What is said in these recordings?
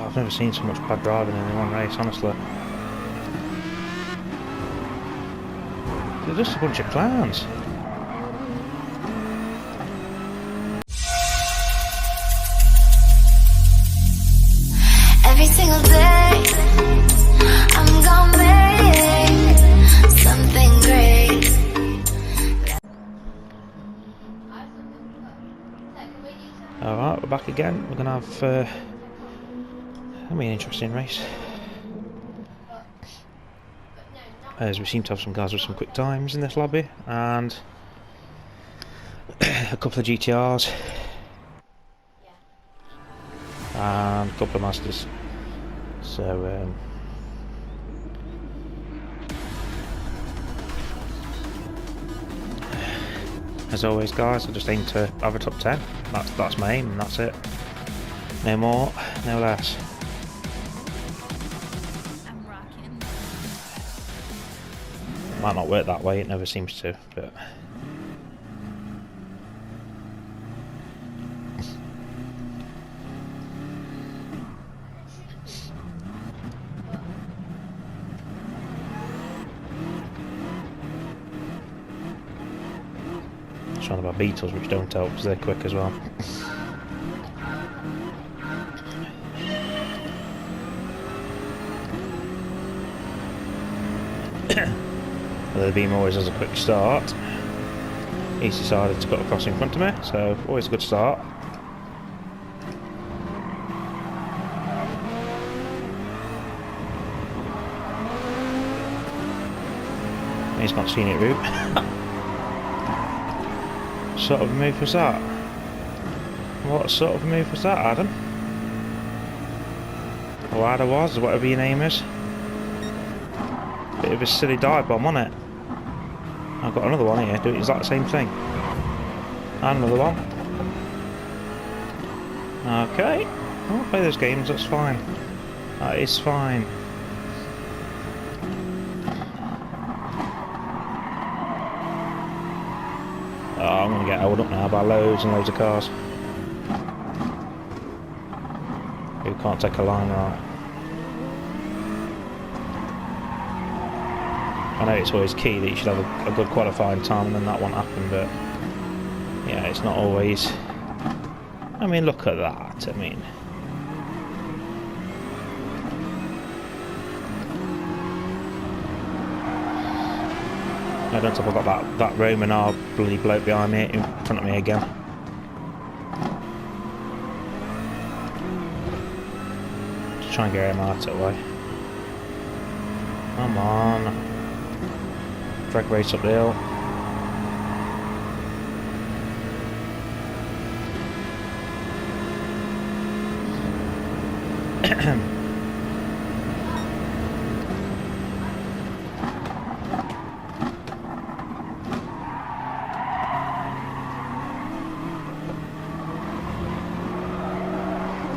God, I've never seen so much bad driving in one race, honestly. They're just a bunch of clowns. Every single day, I'm gonna make something great. Alright, we're back again. We're gonna have that'll be an interesting race. As we seem to have some guys with some quick times in this lobby, and a couple of GTRs, and a couple of Masters. So, as always, guys, I just aim to have a top 10. That's my aim, and that's it. No more, no less. Might not work that way, it never seems to, but trying to buy Beetles, which don't help because they're quick as well. The beam always has a quick start. He's decided to cut across in front of me, so always a good start. He's not seen it route. What sort of move was that? What sort of move was that, Adam? Or Ada was, whatever your name is. Bit of a silly dive bomb on it. I've got another one here, doing the exact same thing. And another one. Okay. I'll play those games, that's fine. That is fine. Oh, I'm going to get held up now by loads and loads of cars. Who can't take a line right. I know it's always key that you should have a good qualifying time, and then that won't happen, but yeah, it's not always. I mean, look at that. I mean, I don't think I've got that Roman R bloody bloke behind me in front of me again. Just try and get him out of the way. Come on. Drag race up the hill.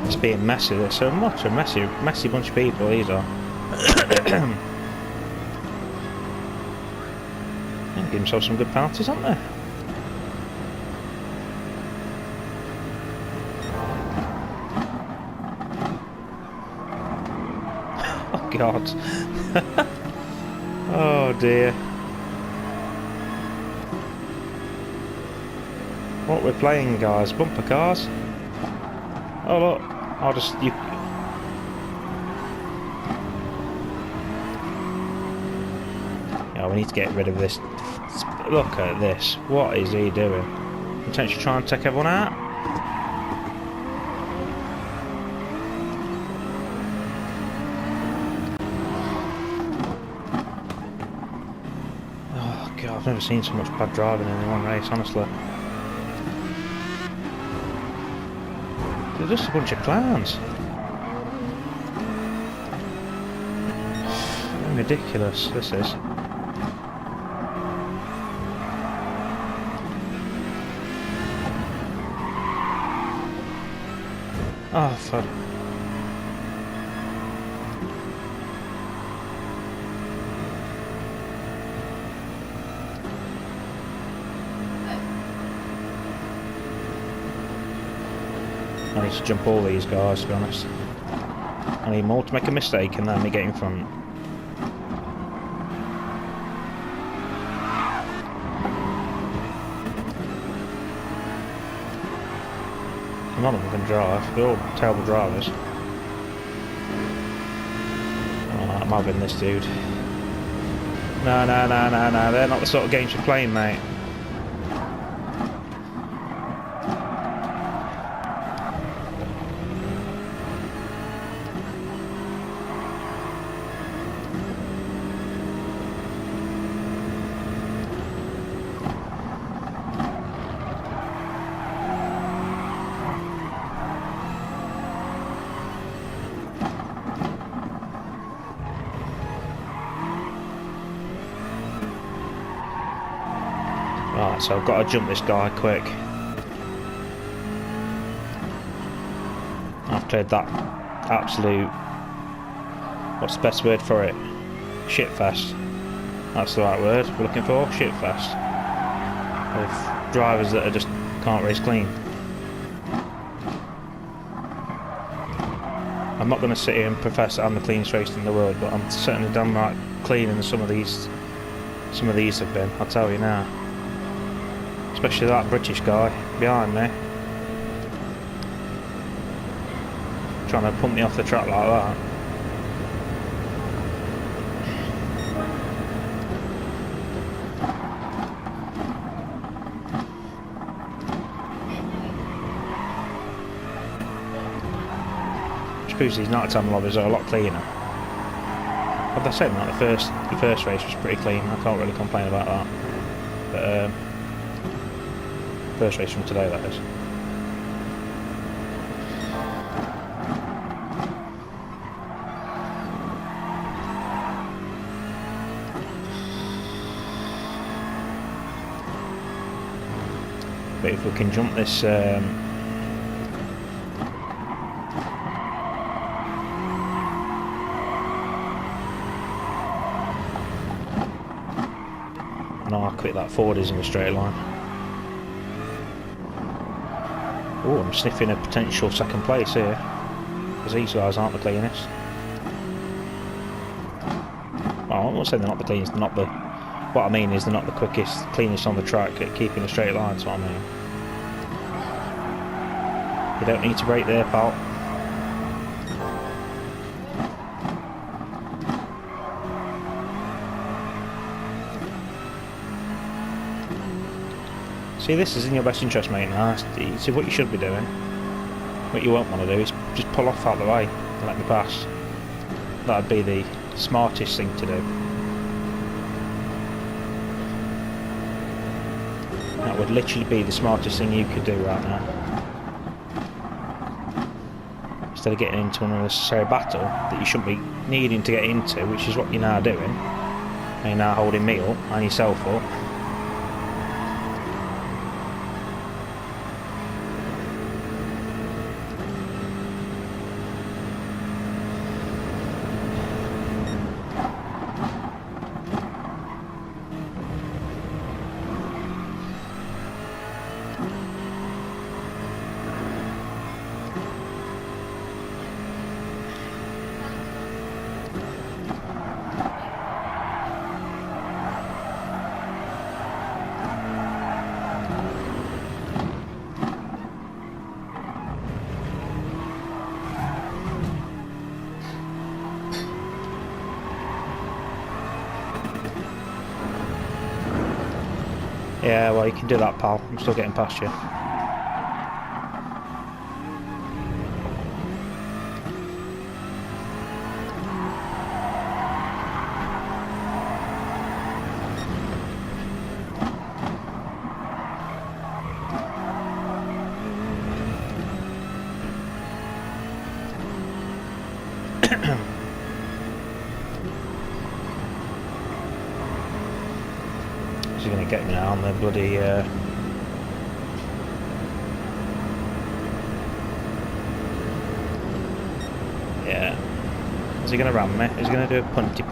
It's being messy. There's so much a messy bunch of people. These are. Give himself some good penalties, aren't there? Oh God! Oh dear! What we're playing, guys? Bumper cars? Oh look! I'll just you. Yeah, we need to get rid of this. Look at this. What is he doing? Potentially trying to take everyone out? Oh God, I've never seen so much bad driving in one race, honestly. They're just a bunch of clowns. Ridiculous, this is. Oh, fuck. I need to jump all these guys, to be honest. I need more to make a mistake and then me get in front. None of them can drive. They're all terrible drivers. Oh, I'm having this dude. No. They're not the sort of games you're playing, mate. Right, so I've got to jump this guy quick. After that absolute... what's the best word for it? Shitfest. That's the right word we're looking for, shitfest. With drivers that are just can't race clean. I'm not going to sit here and profess that I'm the cleanest racer in the world, but I'm certainly done right cleaner than some of these have been, I'll tell you now. Especially that British guy behind me. Trying to pump me off the track like that. Which proves these nighttime lobbies are a lot cleaner. But I said that the first race was pretty clean. I can't really complain about that. But first race from today, that is. But if we can jump this no, I'll quit that forward is in a straight line. Oh, I'm sniffing a potential second place here, because these guys aren't the cleanest. Well, I'm not saying they're not the cleanest, they're not the... what I mean is they're not the quickest, cleanest on the track at keeping a straight line, that's what I mean. You don't need to brake there, pal. See, this is in your best interest, mate, now. See, what you should be doing, what you won't want to do, is just pull off out the way and let me pass. That would be the smartest thing to do. That would literally be the smartest thing you could do right now. Instead of getting into an unnecessary battle that you shouldn't be needing to get into, which is what you're now doing. And you're now holding me up and yourself up. Yeah, well, you can do that, pal. I'm still getting past you. He's going to get me now on the bloody... Yeah. Is he going to ram me? Is he going to do a punty?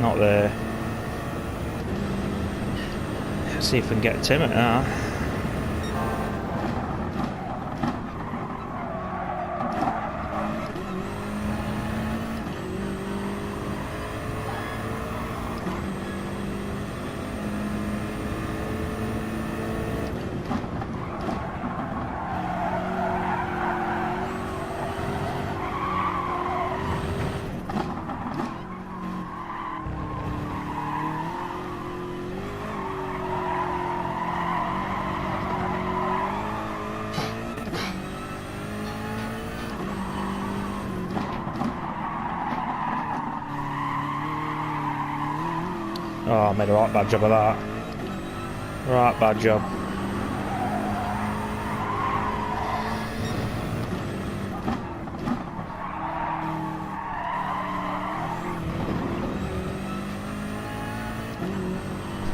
Not there. Let's see if we can get Tim at now. Oh, I made a right bad job of that. Right bad job.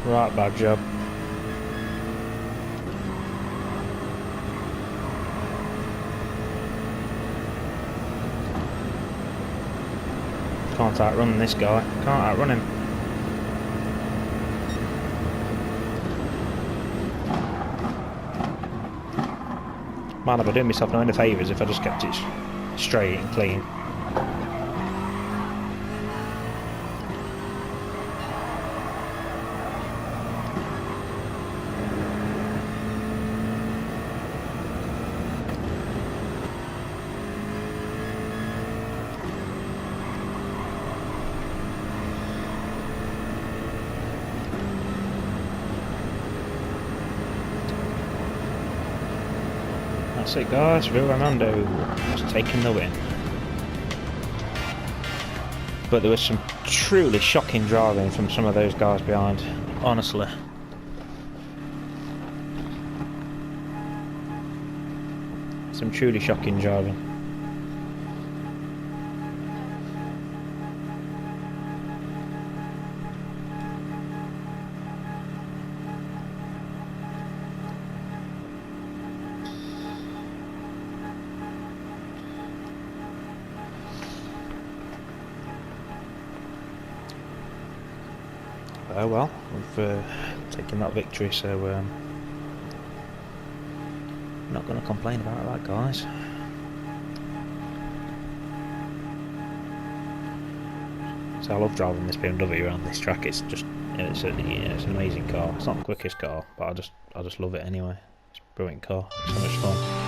Right bad job. Can't outrun this guy. Can't outrun him. Man, I'd be doing myself no end of favours if I just kept it straight and clean. That's it, guys. Real Raimondo just taking the win. But there was some truly shocking driving from some of those guys behind, honestly. Some truly shocking driving. Oh well, we've taken that victory, so I'm not going to complain about that, guys. So I love driving this BMW around this track. It's just it's an amazing car. It's not the quickest car, but I just love it anyway. It's a brilliant car. It's so much fun.